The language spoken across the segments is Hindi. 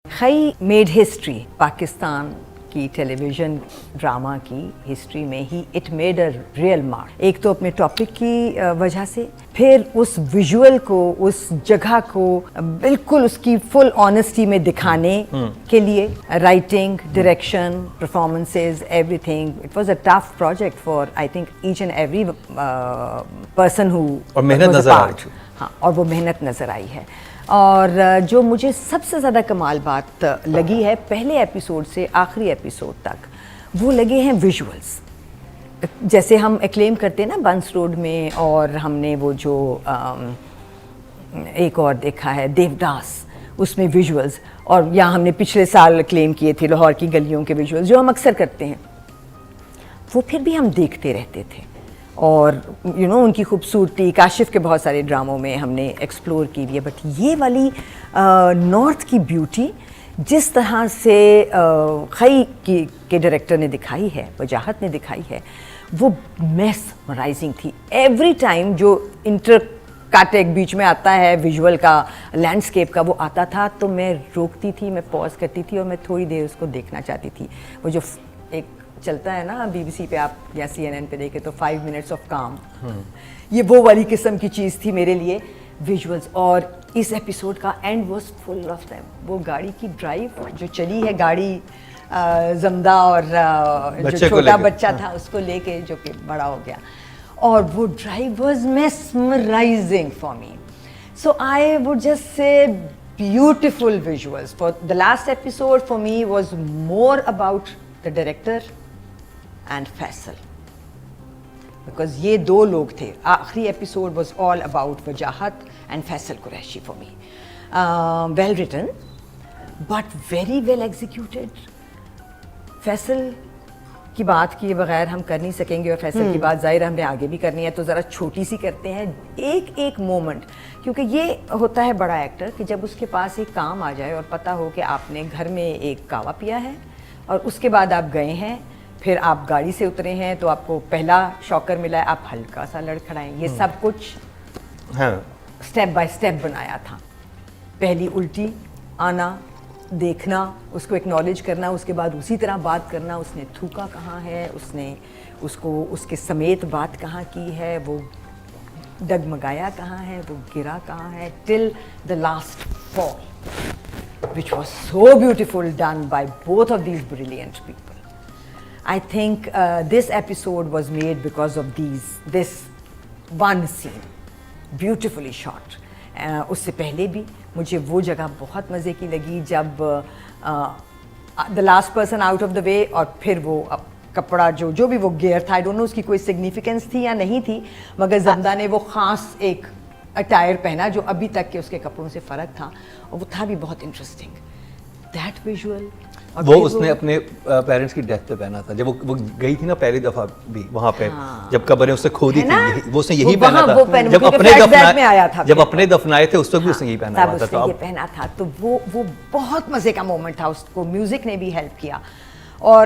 खई मेड हिस्ट्री पाकिस्तान की टेलीविज़न ड्रामा की हिस्ट्री में ही it made a real mark. एक तो अपने टॉपिक की वजह से, फिर उस विजुअल को, उस जगह को बिल्कुल उसकी फुल ऑनेस्टी में दिखाने के लिए, writing, direction, performances, everything. It was a tough project for I think each and every person who, और मेहनत नजर आ रही। हाँ, और वो मेहनत नज़र आई है। और जो मुझे सबसे ज़्यादा कमाल बात लगी है पहले एपिसोड से आखिरी एपिसोड तक, वो लगे हैं विजुअल्स। जैसे हम एक्लेम करते हैं ना बंस रोड में, और हमने वो जो एक और देखा है देवदास, उसमें विजुअल्स, और यहाँ हमने पिछले साल क्लेम किए थे लाहौर की गलियों के विजुअल्स, जो हम अक्सर करते हैं, वो फिर भी हम देखते रहते थे। और उनकी खूबसूरती काशिफ के बहुत सारे ड्रामों में हमने एक्सप्लोर की हुई है, बट ये वाली नॉर्थ की ब्यूटी जिस तरह से खई के डायरेक्टर ने दिखाई है, वजाहत ने दिखाई है, वो मेस्मराइजिंग थी। एवरी टाइम जो इंटरकट एक बीच में आता है विजुअल का, लैंडस्केप का, वो आता था तो मैं रोकती थी, मैं पॉज करती थी और मैं थोड़ी देर उसको देखना चाहती थी। वो जो एक चलता है ना बीबीसी पे आप या CNN पे देखे तो 5 मिनट्स ऑफ काम, ये वो वाली किस्म की चीज़ थी मेरे लिए विजुअल्स। और इस एपिसोड का and was full of them. वो गाड़ी की ड्राइव जो चली है, गाड़ी जमदा और जो छोटा बच्चा था उसको लेके, जो कि बड़ा हो गया, और वो drive was mesmerising for me. So I would just say beautiful visuals. For the last episode for me was more about the director and Faisal, because ये दो लोग थे। आखिरी episode was all about Wajahat and Faisal Qureshi for me. Well written, but very well executed. Faisal की बात किए बगैर हम कर नहीं सकेंगे, और फैसल की बात ज़ाहिर हमने आगे भी करनी है, तो ज़रा छोटी सी करते हैं, एक एक मोमेंट। क्योंकि ये होता है बड़ा एक्टर कि जब उसके पास एक काम आ जाए और पता हो कि आपने घर में एक कावा पिया है और उसके बाद आप गए हैं, फिर आप गाड़ी से उतरे हैं तो आपको पहला शॉकर मिला है, आप हल्का सा लड़खड़ाएं। ये सब कुछ स्टेप बाय स्टेप बनाया था। पहली उल्टी आना, देखना, उसको एक्नॉलेज करना, उसके बाद उसी तरह बात करना, उसने थूका कहाँ है, उसने उसको उसके समेत बात कहाँ की है, वो डगमगाया कहाँ है, वो गिरा कहाँ है, till the last fall, which was so beautiful done by both of these brilliant people. I think this episode was made because of this one scene, beautifully shot. उससे पहले भी मुझे वो जगह बहुत मज़े की लगी जब the last person out of the way, और फिर वो कपड़ा जो भी वो गियर था, आई डोंट नो उसकी कोई सिग्निफिकेंस थी या नहीं थी, मगर जमदा ने वो ख़ास एक अटायर पहना जो अभी तक के उसके कपड़ों से फ़र्क था, और वो था भी बहुत इंटरेस्टिंग। दैट विजुअल, वो उसने अपने पेरेंट्स की डेथ पे पहना था, जब वो गई थी ना पहली दफा भी वहाँ पे, जब कब्रें उसने खोदी थी, वो उसने यही पहना था। जब अपने दफनाए थे उस वक्त भी उसने यही पहना था, उसने ये पहना था। तो वो बहुत मजे का मोमेंट था। उसको म्यूजिक ने भी हेल्प किया, और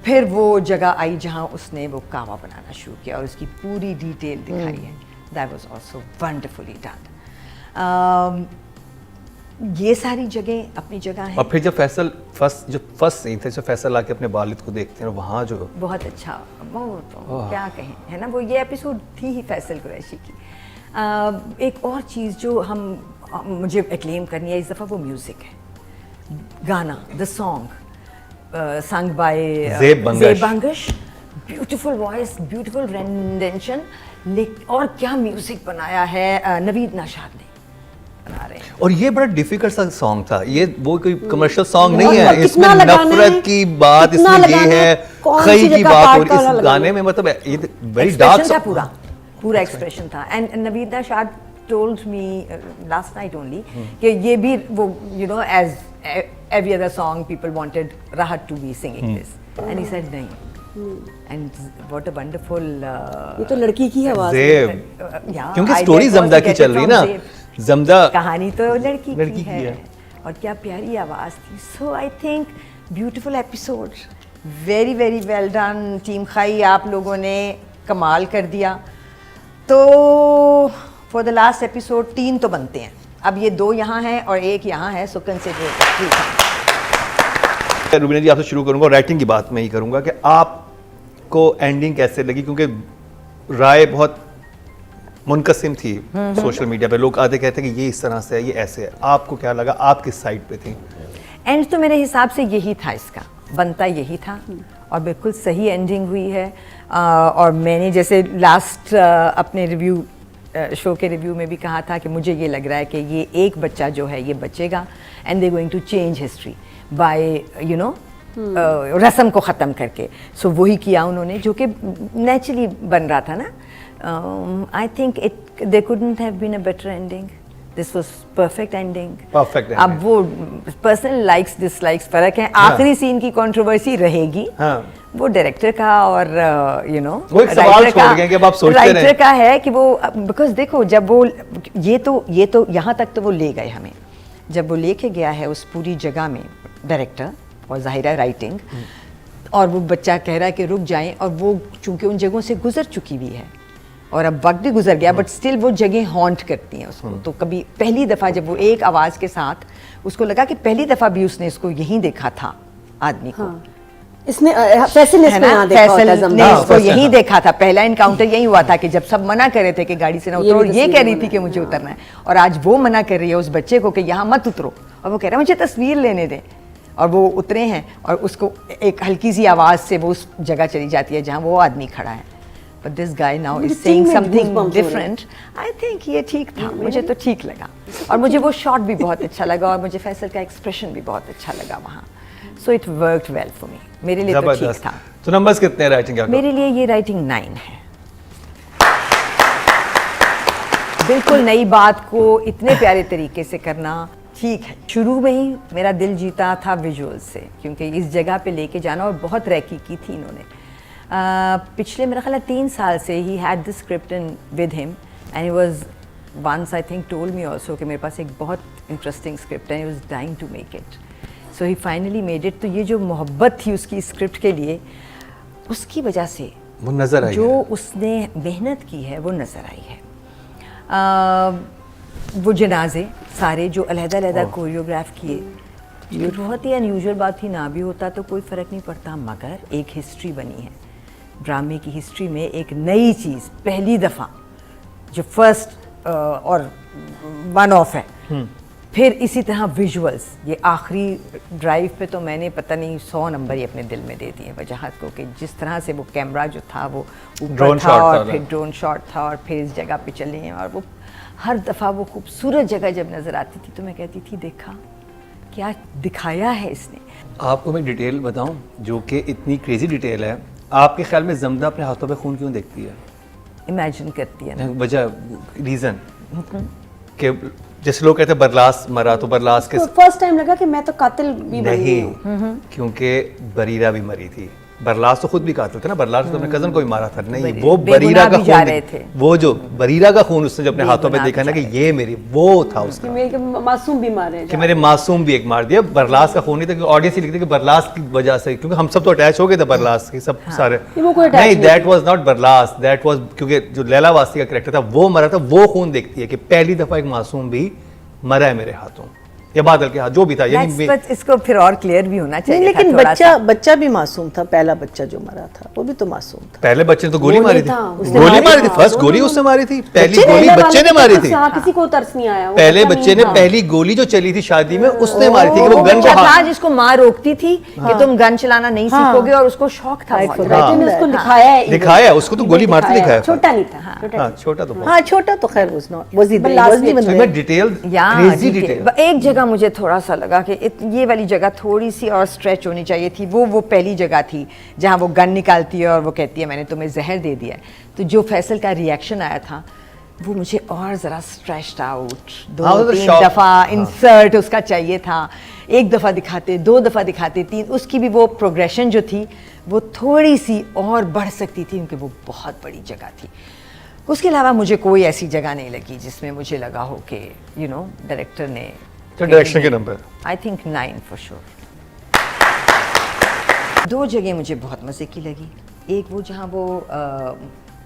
फिर वो जगह आई जहाँ उसने वो कावा बनाना शुरू किया और उसकी पूरी डिटेल दिखाई है। That was also wonderfully done. ये सारी जगह अपनी जगह है। और फिर जब फैसल फर्स्ट सीन थे, जब फैसल आके अपने वालिद को देखते हैं वहाँ जो बहुत अच्छा, वो तो क्या कहें, है ना, वो ये एपिसोड थी ही फैसल कुरैशी की। एक और चीज़ जो मुझे एक्लेम करनी है इस दफ़ा, वो म्यूज़िक है। गाना, the song sung by Zeb Bangash, beautiful voice, beautiful rendition, और क्या म्यूज़िक बनाया है नवीद नशाद ने। और ये बड़ा डिफिकल्ट सा सॉन्ग था, ये वो कोई कमर्शियल सॉन्ग नहीं है, इसमें नफरत की बात, इसमें ये है, खई की बात, और इस गाने में मतलब ये वेरी डार्क था, पूरा एक्सप्रेशन था। And Naveed Nashad told me last night only कि ये भी वो as every other song people wanted Rahat to be singing this, and he said नहीं, and what a wonderful ये तो लड़की की आवाज है, क्योंकि स्टोरी जमदा की चल रही ना, जमदा कहानी तो लड़की की है, और क्या प्यारी आवाज़ थी। So I think beautiful episode, very very well done team खई, आप लोगों ने कमाल कर दिया। तो फॉर द लास्ट एपिसोड 3 तो बनते हैं, अब ये 2 यहाँ हैं और 1 यहाँ है, सो कंसिडर 3। रुबीना जी आपसे शुरू करूंगा, राइटिंग की बात मैं ही करूंगा कि आपको एंडिंग कैसे लगी, क्योंकि राय बहुत मुनकसिम थी सोशल मीडिया पे, लोग आधे कहते हैं कि ये इस तरह से है, ये ऐसे है, आपको क्या लगा, आप किस साइड पे थी? एंड तो मेरे हिसाब से यही था, इसका बनता यही था और बिल्कुल सही एंडिंग हुई है। और मैंने जैसे लास्ट अपने रिव्यू शो के रिव्यू में भी कहा था कि मुझे ये लग रहा है कि ये एक बच्चा जो है ये बचेगा and they going to change history by you know रस्म को ख़त्म करके। सो वही किया उन्होंने, जो कि नेचुरली बन रहा था ना। I think it they couldn't have been a better ending, this was perfect ending. Perfect. अब वो पर्सनल लाइक्स डिसलाइक्स फर्क है। आखिरी सीन की कंट्रोवर्सी रहेगी, वो डायरेक्टर का और यू नो राइटर का है कि वो, बिकॉज देखो जब वो ये तो यहाँ तक तो वो ले गए हमें, जब वो लेके गया है उस पूरी जगह में डायरेक्टर और ज़ाहिर है राइटिंग, और वो बच्चा कह रहा है कि रुक जाएं, और वो चूंकि उन जगहों से गुजर चुकी हुई है और अब वक्त भी गुजर गया, बट स्टिल वो जगह हॉन्ट करती हैं उसको। तो कभी पहली दफ़ा जब वो एक आवाज़ के साथ उसको लगा कि पहली दफ़ा भी उसने इसको यहीं देखा था आदमी को। इसने फैसल ने इसको यही देखा था, पहला इनकाउंटर यही हुआ था कि जब सब मना कर रहे थे कि गाड़ी से ना उतरो, और ये कह रही थी कि मुझे उतरना है, और आज वो मना कर रही है उस बच्चे को कि यहाँ मत उतरो, और वो कह रहा है मुझे तस्वीर लेने दें, और वो उतरे हैं और उसको एक हल्की सी आवाज़ से वो उस जगह चली जाती है जहाँ वो आदमी खड़ा है। But this guy now is saying something different. I think ये ठीक था, मुझे तो ठीक लगा, और मुझे वो शॉट भी बहुत अच्छा लगा, और मुझे फैसल का एक्सप्रेशन भी बहुत अच्छा लगा वहाँ। So it worked well for me, मेरे लिए तो ठीक था। तो नंबर्स कितने हैं राइटिंग का? मेरे लिए ये राइटिंग 9 है। बिल्कुल नई बात को इतने प्यारे तरीके से करना ठीक है। शुरू में ही मेरा दिल जीता था विजुअल्स से, क्योंकि इस जगह पे लेके जाना, और बहुत रैकी की थी इन्होंने। पिछले मेरा ख्याल 3 साल से ही had this script in with him, and he was once I think told me also कि मेरे पास एक बहुत इंटरेस्टिंग स्क्रिप्ट है, he was dying to make it, so he finally made it. तो ये जो मोहब्बत थी उसकी स्क्रिप्ट के लिए, उसकी वजह से वो नजर आई, जो उसने मेहनत की है वो नज़र आई है। वो जनाजे सारे जो अलहदा कोरियोग्राफ किए, ये बहुत ही अनयूजुअल बात थी, ना भी होता तो कोई फ़र्क नहीं पड़ता, मगर एक हिस्ट्री बनी है ड्रामे की हिस्ट्री में, एक नई चीज़ पहली दफ़ा जो फर्स्ट और वन ऑफ है। फिर इसी तरह विजुअल्स, ये आखिरी ड्राइव पे तो मैंने पता नहीं 100 नंबर ही अपने दिल में दे दिए वजह को, कि जिस तरह से वो कैमरा जो था वो ऊपर था, और फिर ड्रोन शॉट था, और फिर इस जगह पे चले हैं, और वो हर दफ़ा वो खूबसूरत जगह जब नज़र आती थी तो मैं कहती थी देखा क्या दिखाया है इसने। आपको मैं डिटेल बताऊं जो कि इतनी क्रेजी डिटेल है। आपके ख्याल में जमदा अपने हाथों पे खून क्यों देखती है? इमेजिन करती है ना, वजह, रीज़न कि जैसे लोग कहते हैं बरलास मरा, तो बरलास के फर्स्ट टाइम लगा कि मैं तो कातिल भी नहीं, क्योंकि बरीरा भी मरी थी। बरलास तो खुद भी कातिल थे ना, बरलास तो अपने कजन को ही मारा था। नहीं, वो बरीरा का खून, वो जो बरीरा का खून उसने जब अपने हाथों पे देखा ना कि ये मेरी, वो था उसका, मेरे मासूम भी मारे कि मेरे मासूम भी एक मार दिया। बरलास का खून नहीं था, ऑडियंस ही लिखती कि बरलास की वजह से, क्योंकि हम सब तो अटैच हो गए थे बरलास के सब सारे। नहीं, that was not Barlas, that was, क्योंकि जो लैला वासी का कैरेक्टर था वो मरा था, वो खून देखती है कि पहली दफा एक मासूम भी मरा है मेरे हाथों, या बादल के हाथ, जो भी था। इसको फिर और क्लियर भी होना चाहिए। लेकिन बच्चा भी मासूम था, पहला बच्चा जो मरा था वो भी तो मासूम था। पहले बच्चे ने तो गोली मारी थी, गोली मारी थी, फर्स्ट गोली उसने मारी थी, पहली गोली बच्चे ने मारी थी, किसी को तरस नहीं आया। पहले बच्चे ने पहली गोली जो चली थी शादी में उसने मारी थी, कि वो गन था जिसको माँ रोकती थी कि तुम गन चलाना नहीं सीखोगे, और उसको शौक था, उसको दिखाया, उसको तो गोली मारते दिखाया। छोटा नहीं था, छोटा तो, हाँ छोटा तो खैर डिटेल। एक जगह मुझे थोड़ा सा लगा कि ये वाली जगह थोड़ी सी और स्ट्रेच होनी चाहिए थी। वो पहली जगह थी जहाँ वो गन निकालती है और वो कहती है मैंने तुम्हें जहर दे दिया है। तो जो फैसल का रिएक्शन आया था वो मुझे और ज़रा स्ट्रेच्ड आउट, 2-3 दफ़ा इंसर्ट उसका चाहिए था। एक दफ़ा दिखाते, 2 दफ़ा दिखाते, 3, उसकी भी वो प्रोग्रेशन जो थी वो थोड़ी सी और बढ़ सकती थी, क्योंकि वो बहुत बड़ी जगह थी। उसके अलावा मुझे कोई ऐसी जगह नहीं लगी जिसमें मुझे लगा हो कि यू नो डायरेक्टर ने। तो डायरेक्शन के number I think 9 for sure. 2 जगह मुझे बहुत मज़े की लगी। एक वो जहाँ वो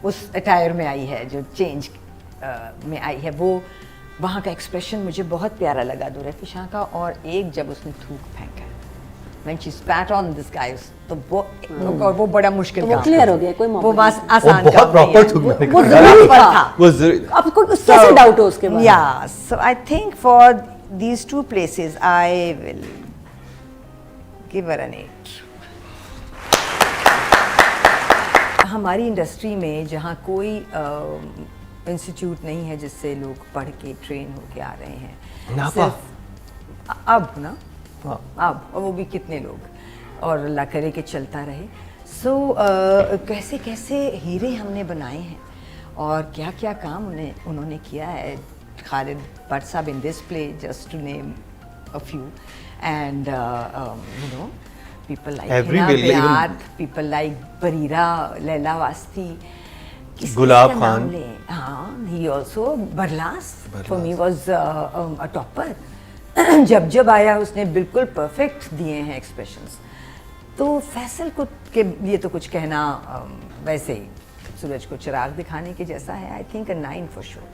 उस अटायर में आई है, जो चेंज में आई है, वो वहाँ का एक्सप्रेशन मुझे बहुत प्यारा लगा दूर शाह का। और एक जब उसने थूक फेंका, when she spat on this guy, तो वो बड़ा मुश्किल तो वो काम clear था। हो गया, कोई मौका वो बस नहीं। आसान वो बहुत काम नहीं proper है। थूकना वो निकला। जरूरी था। वो जरूरी आपको कैसे डाउट हो उसके बाद? Yeah, so I think for these two places I will give her an 8. हमारी इंडस्ट्री में जहाँ कोई इंस्टीट्यूट नहीं है जिससे लोग पढ़ के ट्रेन होके आ रहे हैं, नापा। अब ना अब और वो भी कितने लोग, और अल्लाह करे कि चलता रहे। सो कैसे कैसे हीरे हमने बनाए हैं और क्या क्या काम उन्होंने किया है। खालिद भट्ट साहब in this play, just to name a few, and you know people like Every Hina will, even- Bayat, people like Barira, Laila Wasti, गुलाब खान। हाँ, he also Barlas for me was a topper. जब आया उसने बिल्कुल परफेक्ट दिए हैं एक्सप्रेशंस। तो फैसल को के लिए तो कुछ कहना वैसे ही सूरज को चिराग दिखाने के जैसा है। I think a 9 for sure.